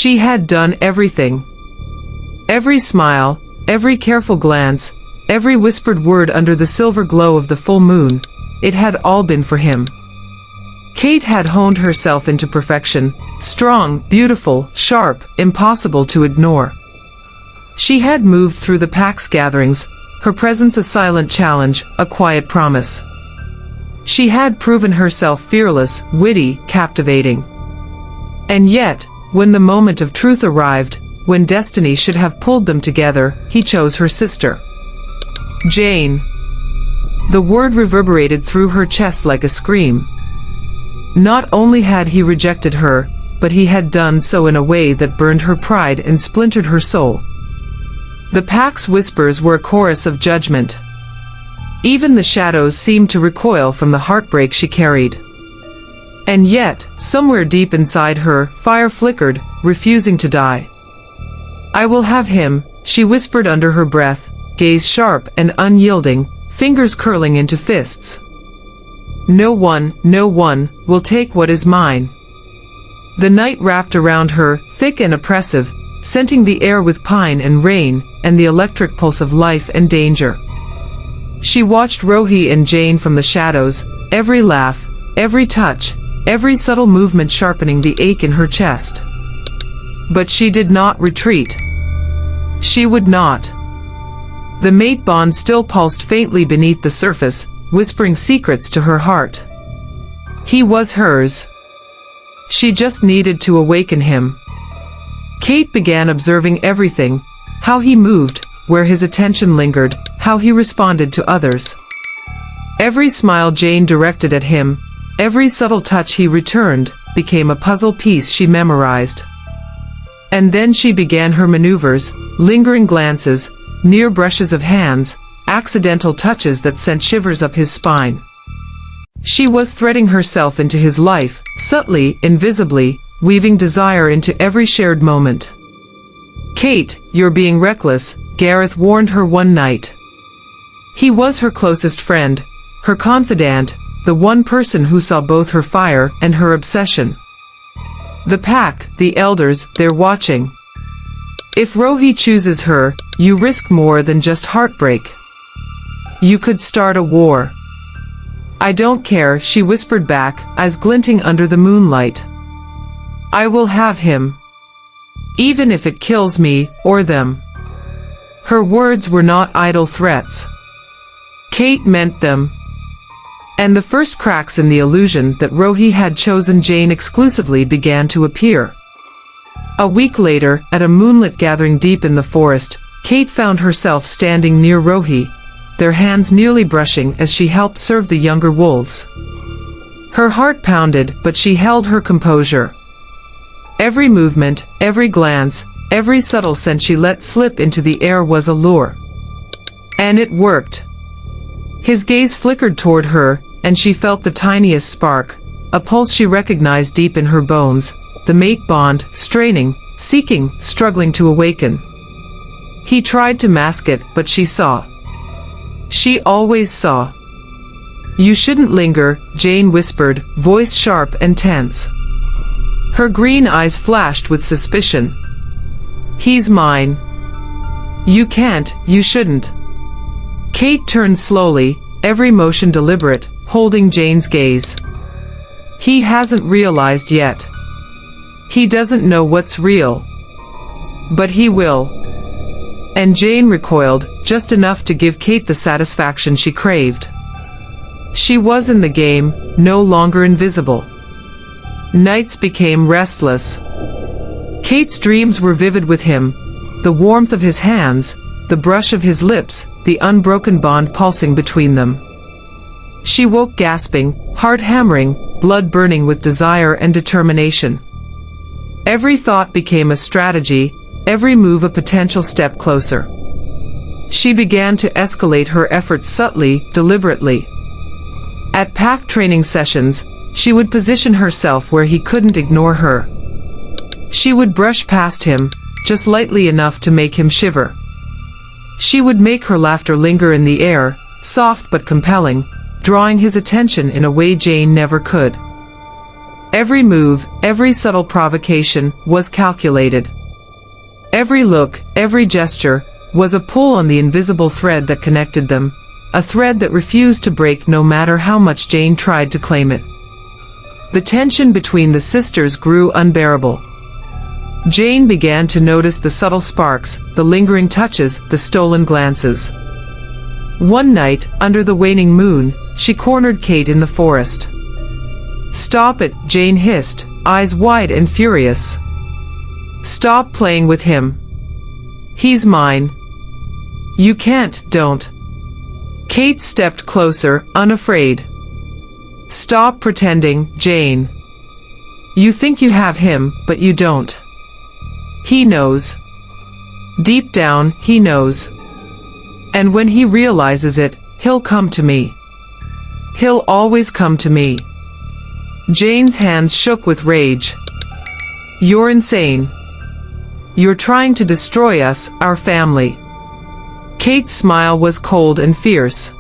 She had done everything. Every smile, every careful glance, every whispered word under the silver glow of the full moon, it had all been for him. Kate had honed herself into perfection, strong, beautiful, sharp, impossible to ignore. She had moved through the pack's gatherings, her presence a silent challenge, a quiet promise. She had proven herself fearless, witty, captivating. And yet, when the moment of truth arrived, when destiny should have pulled them together, he chose her sister. Jane. The word reverberated through her chest like a scream. Not only had he rejected her, but he had done so in a way that burned her pride and splintered her soul. The pack's whispers were a chorus of judgment. Even the shadows seemed to recoil from the heartbreak she carried. And yet, somewhere deep inside her, fire flickered, refusing to die. "I will have him," she whispered under her breath, gaze sharp and unyielding, fingers curling into fists. No one will take what is mine." The night wrapped around her, thick and oppressive, scenting the air with pine and rain, and the electric pulse of life and danger. She watched Rohi and Jane from the shadows, every laugh, every touch, every subtle movement sharpening the ache in her chest. But she did not retreat. She would not. The mate bond still pulsed faintly beneath the surface, whispering secrets to her heart. He was hers. She just needed to awaken him. Kate began observing everything, how he moved, where his attention lingered, how he responded to others. Every smile Jane directed at him, every subtle touch he returned, became a puzzle piece she memorized. And then she began her maneuvers, lingering glances, near brushes of hands, accidental touches that sent shivers up his spine. She was threading herself into his life, subtly, invisibly, weaving desire into every shared moment. "Kate, you're being reckless," Gareth warned her one night. He was her closest friend, her confidant, the one person who saw both her fire and her obsession. "The pack, the elders, they're watching. If Rohi chooses her, you risk more than just heartbreak. You could start a war." "I don't care," she whispered back, eyes glinting under the moonlight. "I will have him. Even if it kills me, or them." Her words were not idle threats. Kate meant them. And the first cracks in the illusion that Rohi had chosen Jane exclusively began to appear. A week later, at a moonlit gathering deep in the forest, Kate found herself standing near Rohi, their hands nearly brushing as she helped serve the younger wolves. Her heart pounded, but she held her composure. Every movement, every glance, every subtle scent she let slip into the air was a lure. And it worked. His gaze flickered toward her, and she felt the tiniest spark, a pulse she recognized deep in her bones, the mate bond, straining, seeking, struggling to awaken. He tried to mask it, but she saw. She always saw. "You shouldn't linger," Jane whispered, voice sharp and tense. Her green eyes flashed with suspicion. "He's mine. You can't, you shouldn't." Kate turned slowly, every motion deliberate, holding Jane's gaze. "He hasn't realized yet. He doesn't know what's real. But he will." And Jane recoiled, just enough to give Kate the satisfaction she craved. She was in the game, no longer invisible. Nights became restless. Kate's dreams were vivid with him, the warmth of his hands, the brush of his lips, the unbroken bond pulsing between them. She woke gasping, heart hammering, blood burning with desire and determination. Every thought became a strategy, every move a potential step closer. She began to escalate her efforts subtly, deliberately. At pack training sessions, she would position herself where he couldn't ignore her. She would brush past him, just lightly enough to make him shiver. She would make her laughter linger in the air, soft but compelling, drawing his attention in a way Jane never could. Every move, every subtle provocation, was calculated. Every look, every gesture, was a pull on the invisible thread that connected them, a thread that refused to break no matter how much Jane tried to claim it. The tension between the sisters grew unbearable. Jane began to notice the subtle sparks, the lingering touches, the stolen glances. One night, under the waning moon, she cornered Kate in the forest. "Stop it," Jane hissed, eyes wide and furious. "Stop playing with him. He's mine. You can't, don't." Kate stepped closer, unafraid. "Stop pretending, Jane. You think you have him, but you don't. He knows. Deep down, he knows. And when he realizes it, he'll come to me. He'll always come to me." Jane's hands shook with rage. "You're insane. You're trying to destroy us, our family." Kate's smile was cold and fierce.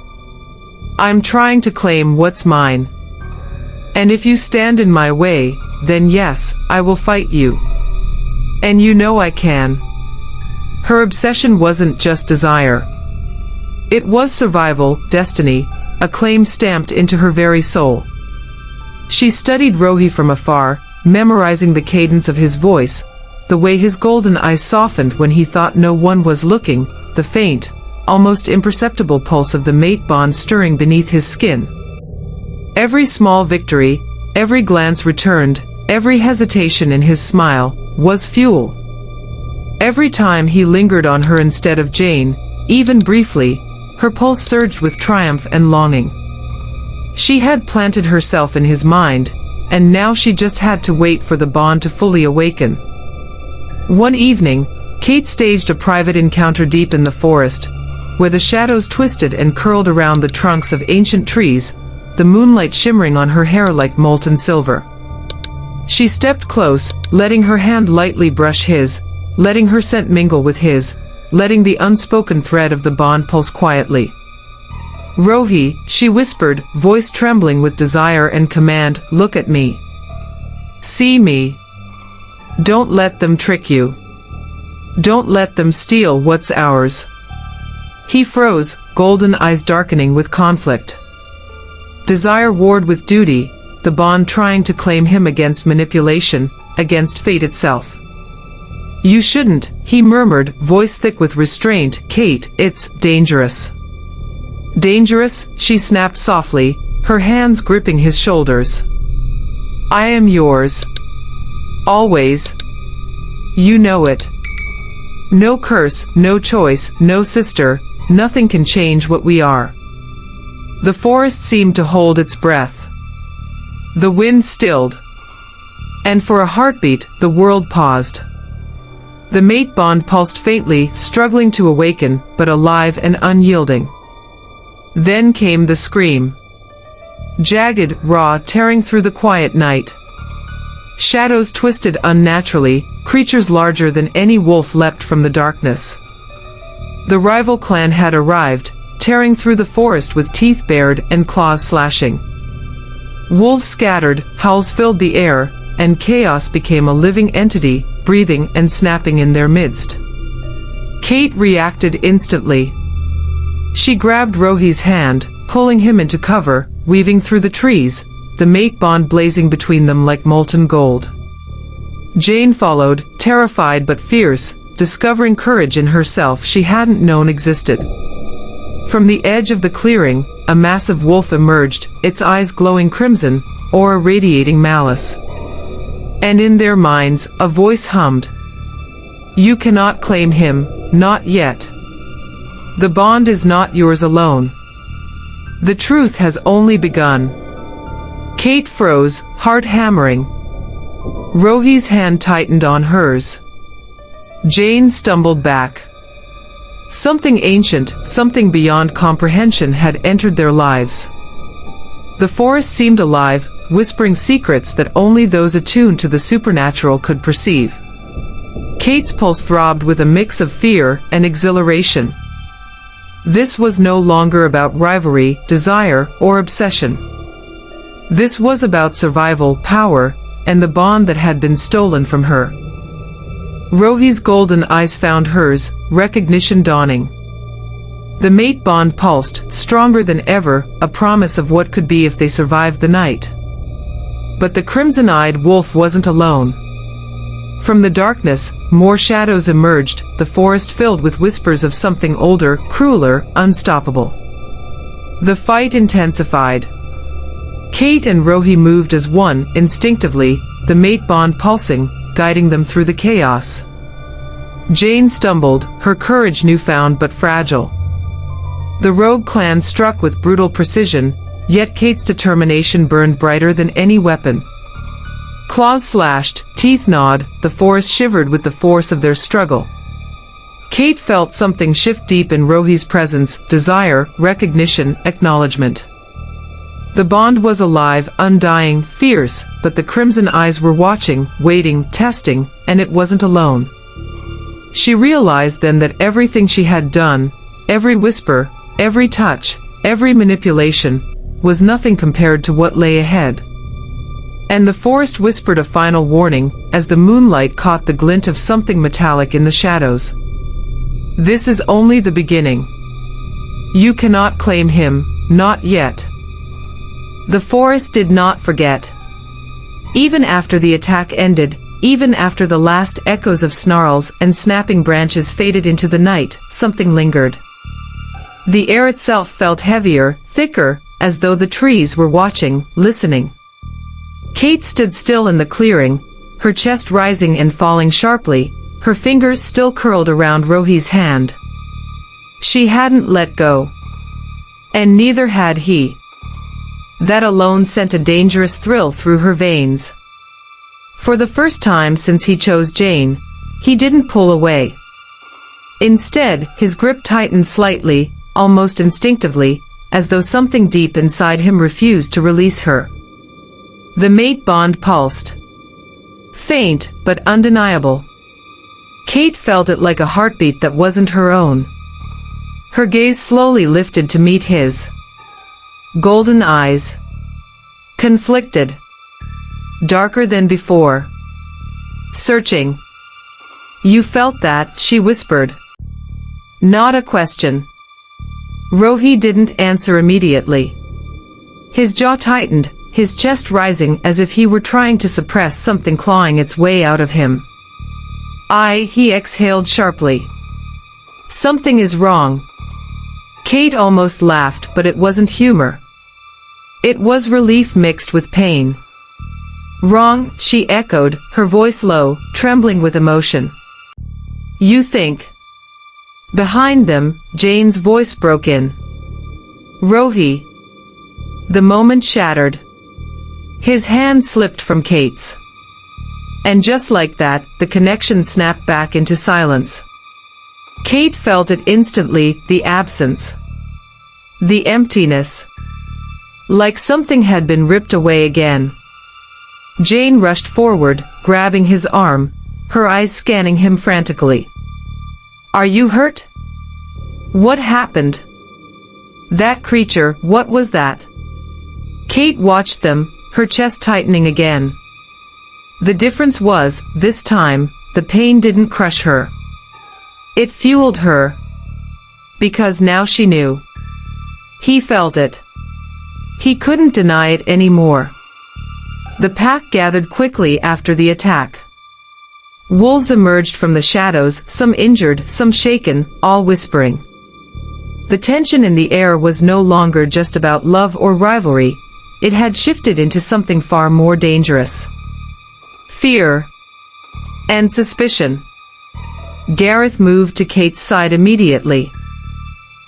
"I'm trying to claim what's mine. And if you stand in my way, then yes, I will fight you. And you know I can." Her obsession wasn't just desire. It was survival, destiny, a claim stamped into her very soul. She studied Rohi from afar, memorizing the cadence of his voice, the way his golden eyes softened when he thought no one was looking, the faint, almost imperceptible pulse of the mate bond stirring beneath his skin. Every small victory, every glance returned, every hesitation in his smile, was fuel. Every time he lingered on her instead of Jane, even briefly, her pulse surged with triumph and longing. She had planted herself in his mind, and now she just had to wait for the bond to fully awaken. One evening, Kate staged a private encounter deep in the forest, where the shadows twisted and curled around the trunks of ancient trees, the moonlight shimmering on her hair like molten silver. She stepped close, letting her hand lightly brush his, letting her scent mingle with his, letting the unspoken thread of the bond pulse quietly. "Rohi," she whispered, voice trembling with desire and command, "look at me. See me. Don't let them trick you. Don't let them steal what's ours." He froze, golden eyes darkening with conflict. Desire warred with duty, the bond trying to claim him against manipulation, against fate itself. "You shouldn't," he murmured, voice thick with restraint. "Kate, it's dangerous." "Dangerous?" she snapped softly, her hands gripping his shoulders. "I am yours. Always. You know it. No curse, no choice, no sister, nothing can change what we are." The forest seemed to hold its breath. The wind stilled. And for a heartbeat, the world paused. The mate bond pulsed faintly, struggling to awaken, but alive and unyielding. Then came the scream. Jagged, raw, tearing through the quiet night. Shadows twisted unnaturally, creatures larger than any wolf leapt from the darkness. The rival clan had arrived, tearing through the forest with teeth bared and claws slashing. Wolves scattered, howls filled the air, and chaos became a living entity, breathing and snapping in their midst. Kate reacted instantly. She grabbed Rohi's hand, pulling him into cover, weaving through the trees, the mate bond blazing between them like molten gold. Jane followed, terrified but fierce, discovering courage in herself she hadn't known existed. From the edge of the clearing, a massive wolf emerged, its eyes glowing crimson, aura radiating malice. And in their minds, a voice hummed. "You cannot claim him, not yet. The bond is not yours alone. The truth has only begun." Kate froze, heart hammering. Rohi's hand tightened on hers. Jane stumbled back. Something ancient, something beyond comprehension had entered their lives. The forest seemed alive, whispering secrets that only those attuned to the supernatural could perceive. Kate's pulse throbbed with a mix of fear and exhilaration. This was no longer about rivalry, desire, or obsession. This was about survival, power, and the bond that had been stolen from her. Rohi's golden eyes found hers, recognition dawning. The mate bond pulsed, stronger than ever, a promise of what could be if they survived the night. But the crimson-eyed wolf wasn't alone. From the darkness, more shadows emerged, the forest filled with whispers of something older, crueler, unstoppable. The fight intensified. Kate and Rohi moved as one, instinctively, the mate bond pulsing, guiding them through the chaos. Jane stumbled, her courage newfound but fragile. The rogue clan struck with brutal precision, yet Kate's determination burned brighter than any weapon. Claws slashed, teeth gnawed, the forest shivered with the force of their struggle. Kate felt something shift deep in Rohi's presence, desire, recognition, acknowledgement. The bond was alive, undying, fierce, but the crimson eyes were watching, waiting, testing, and it wasn't alone. She realized then that everything she had done, every whisper, every touch, every manipulation, was nothing compared to what lay ahead. And the forest whispered a final warning, as the moonlight caught the glint of something metallic in the shadows. This is only the beginning. You cannot claim him, not yet. The forest did not forget. Even after the attack ended, even after the last echoes of snarls and snapping branches faded into the night, something lingered. The air itself felt heavier, thicker, as though the trees were watching, listening. Kate stood still in the clearing, her chest rising and falling sharply, her fingers still curled around Rohi's hand. She hadn't let go. And neither had he. That alone sent a dangerous thrill through her veins. For the first time since he chose Jane, he didn't pull away. Instead, his grip tightened slightly, almost instinctively, as though something deep inside him refused to release her. The mate bond pulsed. Faint, but undeniable. Kate felt it like a heartbeat that wasn't her own. Her gaze slowly lifted to meet his. Golden eyes. Conflicted. Darker than before. Searching. You felt that, she whispered. Not a question. Rohi didn't answer immediately. His jaw tightened, his chest rising as if he were trying to suppress something clawing its way out of him. He exhaled sharply. Something is wrong. Kate almost laughed, but it wasn't humor. It was relief mixed with pain. Wrong, she echoed, her voice low, trembling with emotion. You think. Behind them, Jane's voice broke in. Rohi. The moment shattered. His hand slipped from Kate's. And just like that, the connection snapped back into silence. Kate felt it instantly, the absence. The emptiness. Like something had been ripped away again. Jane rushed forward, grabbing his arm, her eyes scanning him frantically. Are you hurt? What happened? That creature, what was that? Kate watched them, her chest tightening again. The difference was, this time, the pain didn't crush her. It fueled her. Because now she knew. He felt it. He couldn't deny it anymore. The pack gathered quickly after the attack. Wolves emerged from the shadows, some injured, some shaken, all whispering. The tension in the air was no longer just about love or rivalry, it had shifted into something far more dangerous. Fear. And suspicion. Gareth moved to Kate's side immediately.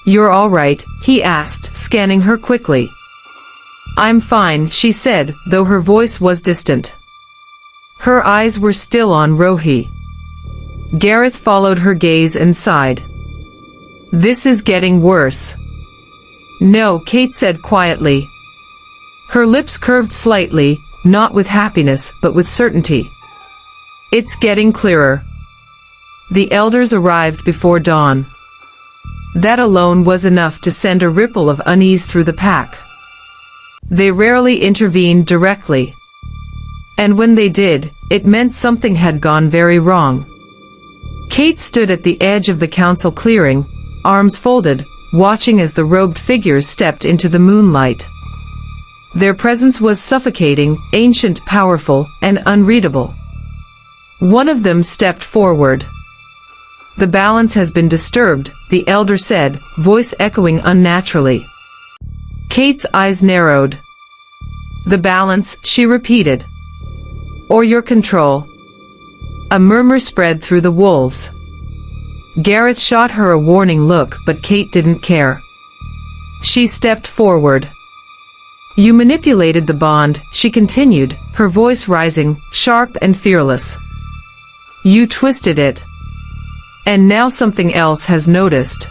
You're all right, he asked, scanning her quickly. I'm fine, she said, though her voice was distant. Her eyes were still on Rohi. Gareth followed her gaze and sighed. This is getting worse. No, Kate said quietly. Her lips curved slightly, not with happiness, but with certainty. It's getting clearer. The elders arrived before dawn. That alone was enough to send a ripple of unease through the pack. They rarely intervened directly. And when they did, it meant something had gone very wrong. Kate stood at the edge of the council clearing, arms folded, watching as the robed figures stepped into the moonlight. Their presence was suffocating, ancient, powerful, and unreadable. One of them stepped forward. "The balance has been disturbed," the elder said, voice echoing unnaturally. Kate's eyes narrowed. "The balance," she repeated. "Or your control." A murmur spread through the wolves. Gareth shot her a warning look, but Kate didn't care. She stepped forward. "You manipulated the bond," she continued, her voice rising, sharp and fearless. "You twisted it. And now something else has noticed."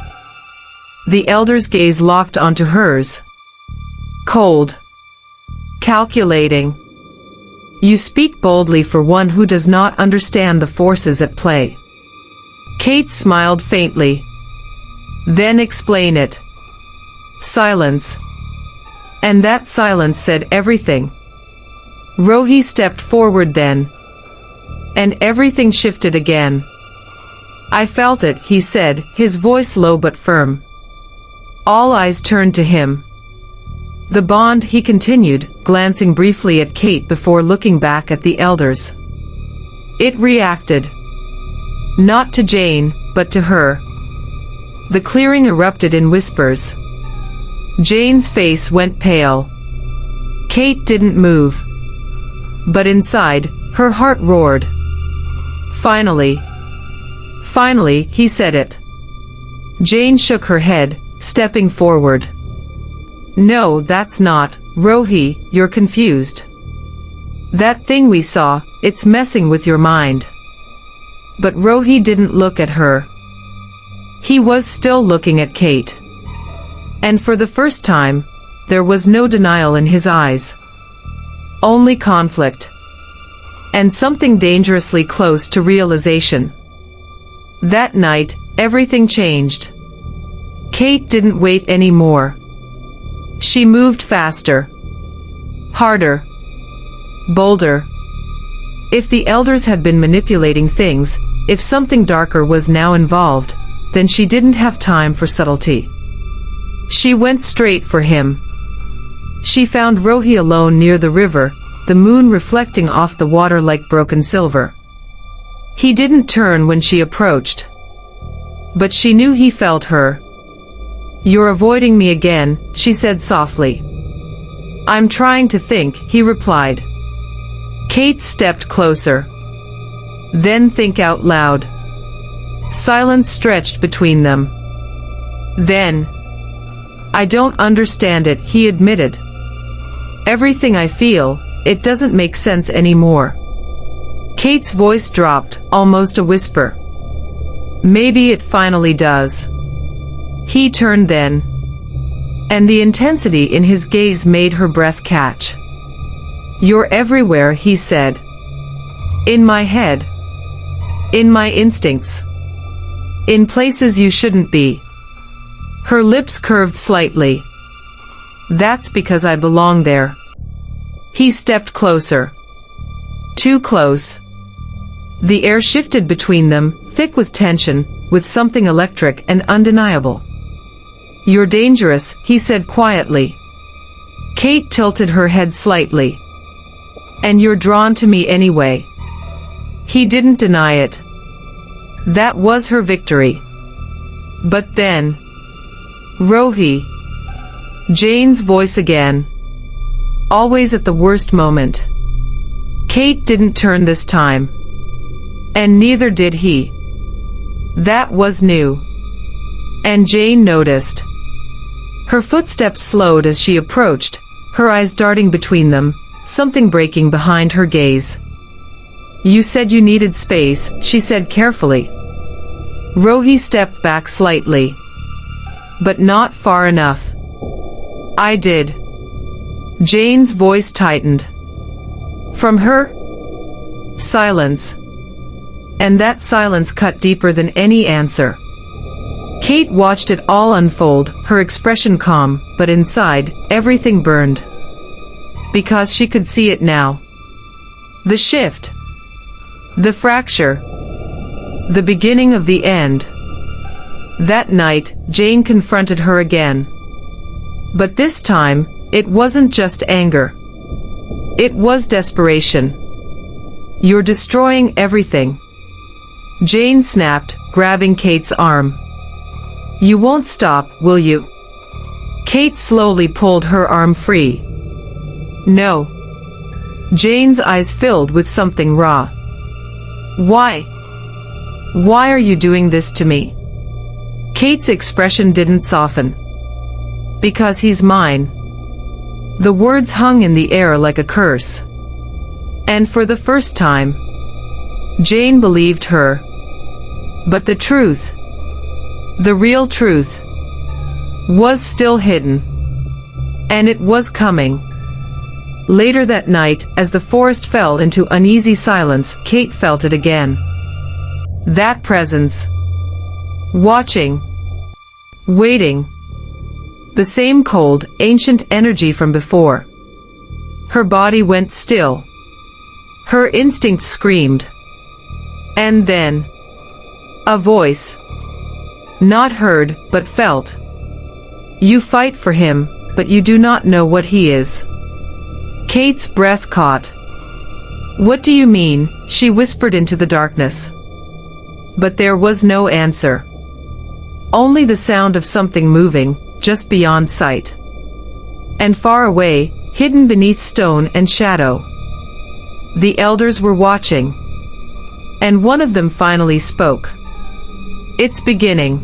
The elder's gaze locked onto hers. Cold. Calculating. "You speak boldly for one who does not understand the forces at play." Kate smiled faintly. "Then explain it." Silence. And that silence said everything. Rohi stepped forward then. And everything shifted again. "I felt it," he said, his voice low but firm. All eyes turned to him. "The bond," he continued, glancing briefly at Kate before looking back at the elders. "It reacted. Not to Jane, but to her." The clearing erupted in whispers. Jane's face went pale. Kate didn't move. But inside, her heart roared. "Finally. Finally," he said it. Jane shook her head, stepping forward. "No, that's not, Rohi, you're confused. That thing we saw, it's messing with your mind." But Rohi didn't look at her. He was still looking at Kate. And for the first time, there was no denial in his eyes. Only conflict. And something dangerously close to realization. That night, everything changed. Kate didn't wait anymore. She moved faster. Harder. Bolder. If the elders had been manipulating things, if something darker was now involved, then she didn't have time for subtlety. She went straight for him. She found Rohi alone near the river, the moon reflecting off the water like broken silver. He didn't turn when she approached. But she knew he felt her. "You're avoiding me again," she said softly. "I'm trying to think," he replied. Kate stepped closer. "Then think out loud." Silence stretched between them. Then, "I don't understand it," he admitted. "Everything I feel, it doesn't make sense anymore." Kate's voice dropped, almost a whisper. "Maybe it finally does." He turned then. And the intensity in his gaze made her breath catch. "You're everywhere," he said. "In my head. In my instincts. In places you shouldn't be." Her lips curved slightly. "That's because I belong there." He stepped closer. Too close. The air shifted between them, thick with tension, with something electric and undeniable. "You're dangerous," he said quietly. Kate tilted her head slightly. "And you're drawn to me anyway." He didn't deny it. That was her victory. But then... "Rohi." Jane's voice again. Always at the worst moment. Kate didn't turn this time. And neither did he. That was new. And Jane noticed. Her footsteps slowed as she approached, her eyes darting between them, something breaking behind her gaze. "You said you needed space," she said carefully. Rohi stepped back slightly. "But not far enough." "I did." Jane's voice tightened. From her? Silence. And that silence cut deeper than any answer. Kate watched it all unfold, her expression calm, but inside, everything burned. Because she could see it now. The shift. The fracture. The beginning of the end. That night, Jane confronted her again. But this time, it wasn't just anger. It was desperation. "You're destroying everything," Jane snapped, grabbing Kate's arm. "You won't stop, will you?" Kate slowly pulled her arm free. "No." Jane's eyes filled with something raw. "Why? Why are you doing this to me?" Kate's expression didn't soften. "Because he's mine." The words hung in the air like a curse. And for the first time, Jane believed her. But the truth, the real truth, was still hidden. And it was coming. Later that night, as the forest fell into uneasy silence, Kate felt it again. That presence. Watching. Waiting. The same cold, ancient energy from before. Her body went still. Her instincts screamed. And then, a voice. Not heard, but felt. "You fight for him, but you do not know what he is." Kate's breath caught. "What do you mean?" she whispered into the darkness. But there was no answer. Only the sound of something moving, just beyond sight. And far away, hidden beneath stone and shadow. The elders were watching. And one of them finally spoke. "It's beginning."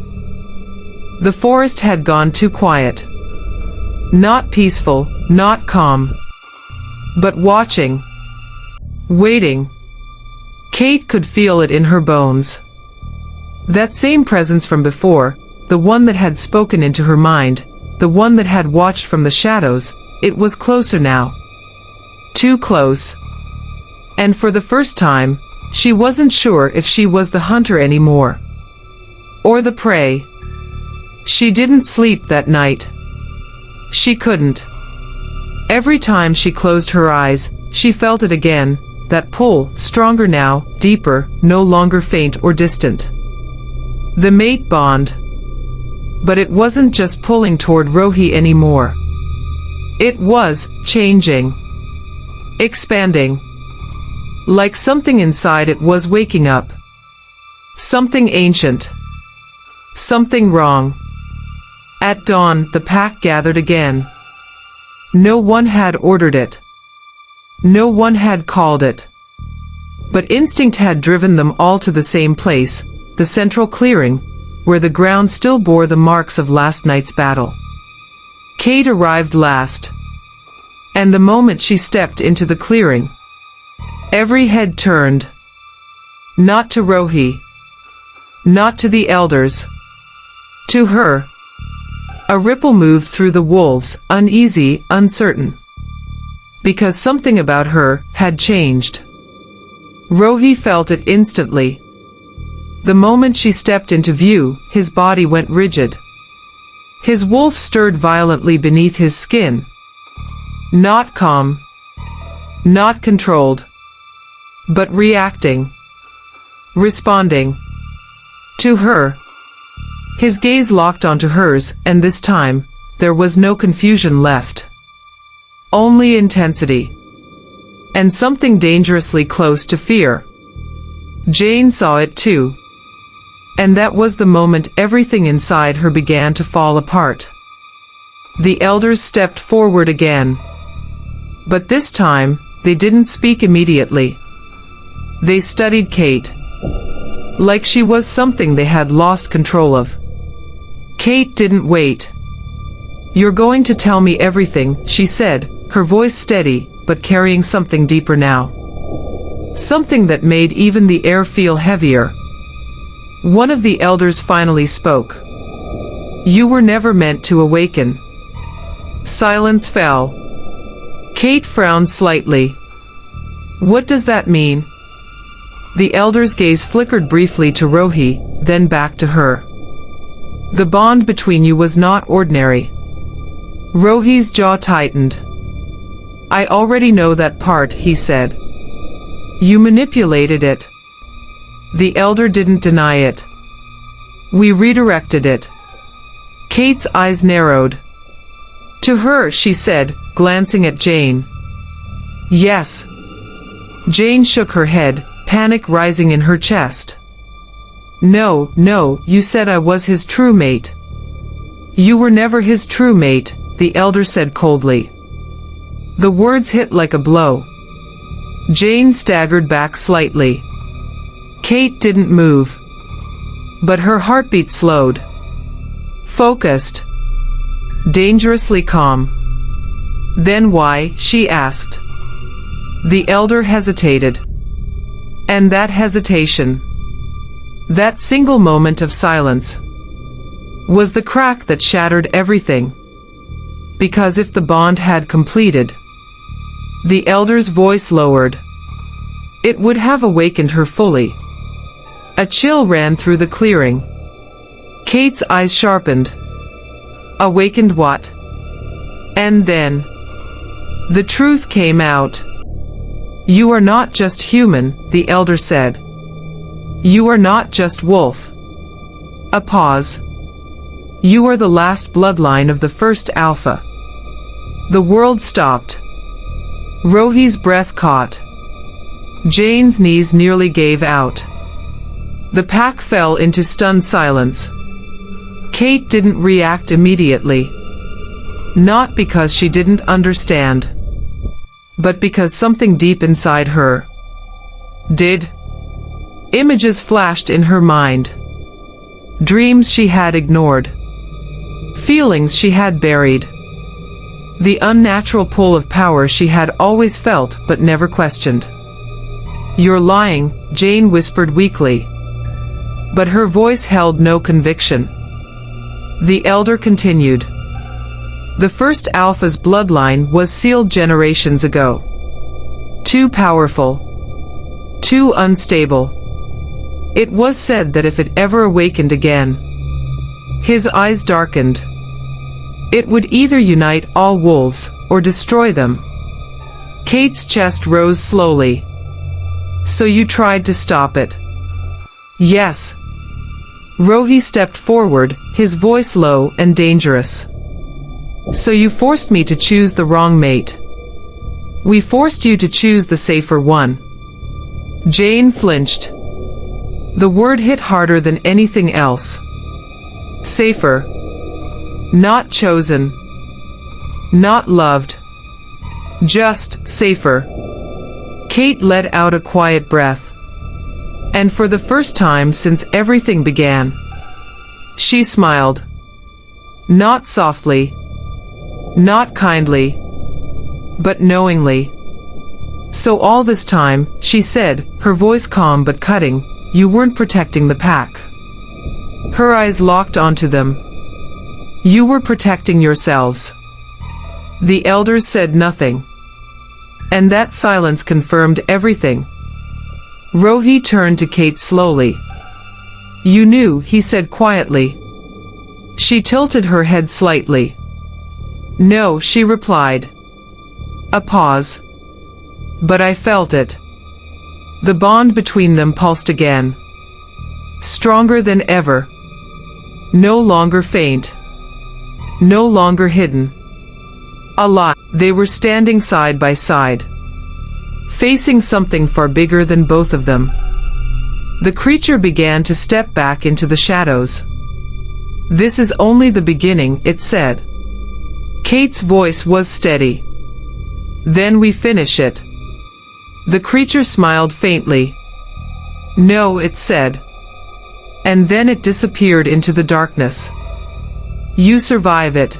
The forest had gone too quiet. Not peaceful, not calm. But watching. Waiting. Kate could feel it in her bones. That same presence from before, the one that had spoken into her mind, the one that had watched from the shadows, it was closer now. Too close. And for the first time, she wasn't sure if she was the hunter anymore. Or the prey. She didn't sleep that night. She couldn't. Every time she closed her eyes, she felt it again, that pull, stronger now, deeper, no longer faint or distant. The mate bond. But it wasn't just pulling toward Rohi anymore. It was changing. Expanding. Like something inside it was waking up. Something ancient. Something wrong. At dawn, the pack gathered again. No one had ordered it. No one had called it. But instinct had driven them all to the same place, the central clearing, where the ground still bore the marks of last night's battle. Kate arrived last. And the moment she stepped into the clearing, every head turned. Not to Rohi. Not to the elders. To her. A ripple moved through the wolves, uneasy, uncertain. Because something about her had changed. Rohi felt it instantly. The moment she stepped into view, his body went rigid. His wolf stirred violently beneath his skin. Not calm. Not controlled. But reacting. Responding. To her. His gaze locked onto hers, and this time, there was no confusion left. Only intensity. And something dangerously close to fear. Jane saw it too. And that was the moment everything inside her began to fall apart. The elders stepped forward again. But this time, they didn't speak immediately. They studied Kate. Like she was something they had lost control of. Kate didn't wait. "You're going to tell me everything," she said, her voice steady, but carrying something deeper now. Something that made even the air feel heavier. One of the elders finally spoke. "You were never meant to awaken." Silence fell. Kate frowned slightly. "What does that mean?" The elder's gaze flickered briefly to Rohi, then back to her. "The bond between you was not ordinary." Rohi's jaw tightened. "I already know that part," he said. You manipulated it. The elder didn't deny it. We redirected it. Kate's eyes narrowed. To her, she said, glancing at Jane. Yes. Jane shook her head, panic rising in her chest. No, no, you said I was his true mate. You were never his true mate, the elder said coldly. The words hit like a blow. Jane staggered back slightly. Kate didn't move. But her heartbeat slowed. Focused. Dangerously calm. Then why? She asked. The elder hesitated. And that hesitation, that single moment of silence, was the crack that shattered everything. Because if the bond had completed, the elder's voice lowered, it would have awakened her fully. A chill ran through the clearing. Kate's eyes sharpened. Awakened what? And then the truth came out. You are not just human, the elder said. You are not just wolf. A pause. You are the last bloodline of the first alpha. The world stopped. Rohi's breath caught. Jane's knees nearly gave out. The pack fell into stunned silence. Kate didn't react immediately. Not because she didn't understand, but because something deep inside her did. Images flashed in her mind. Dreams she had ignored. Feelings she had buried. The unnatural pull of power she had always felt but never questioned. You're lying, Jane whispered weakly. But her voice held no conviction. The elder continued. The first alpha's bloodline was sealed generations ago. Too powerful. Too unstable. It was said that if it ever awakened again, his eyes darkened. It would either unite all wolves or destroy them. Kate's chest rose slowly. So you tried to stop it? Yes. Rohi stepped forward, his voice low and dangerous. So you forced me to choose the wrong mate. We forced you to choose the safer one. Jane flinched. The word hit harder than anything else. Safer. Not chosen. Not loved. Just safer. Kate let out a quiet breath. And for the first time since everything began, she smiled. Not softly. Not kindly. But knowingly. So all this time, she said, her voice calm but cutting, you weren't protecting the pack. Her eyes locked onto them. You were protecting yourselves. The elders said nothing. And that silence confirmed everything. Rohi turned to Kate slowly. You knew, he said quietly. She tilted her head slightly. No, she replied. A pause. But I felt it. The bond between them pulsed again. Stronger than ever. No longer faint. No longer hidden. Alive. They were standing side by side, facing something far bigger than both of them. The creature began to step back into the shadows. This is only the beginning, it said. Kate's voice was steady. Then we finish it. The creature smiled faintly. No, it said. And then it disappeared into the darkness. You survive it.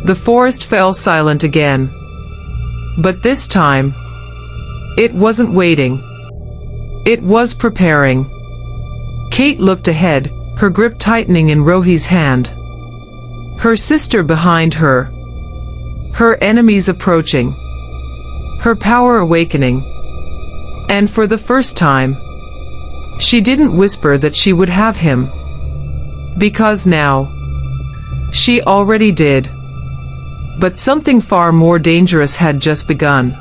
The forest fell silent again. But this time, it wasn't waiting. It was preparing. Kate looked ahead, her grip tightening in Rohi's hand. Her sister behind her. Her enemies approaching. Her power awakening. And for the first time, she didn't whisper that she would have him. Because now, she already did. But something far more dangerous had just begun.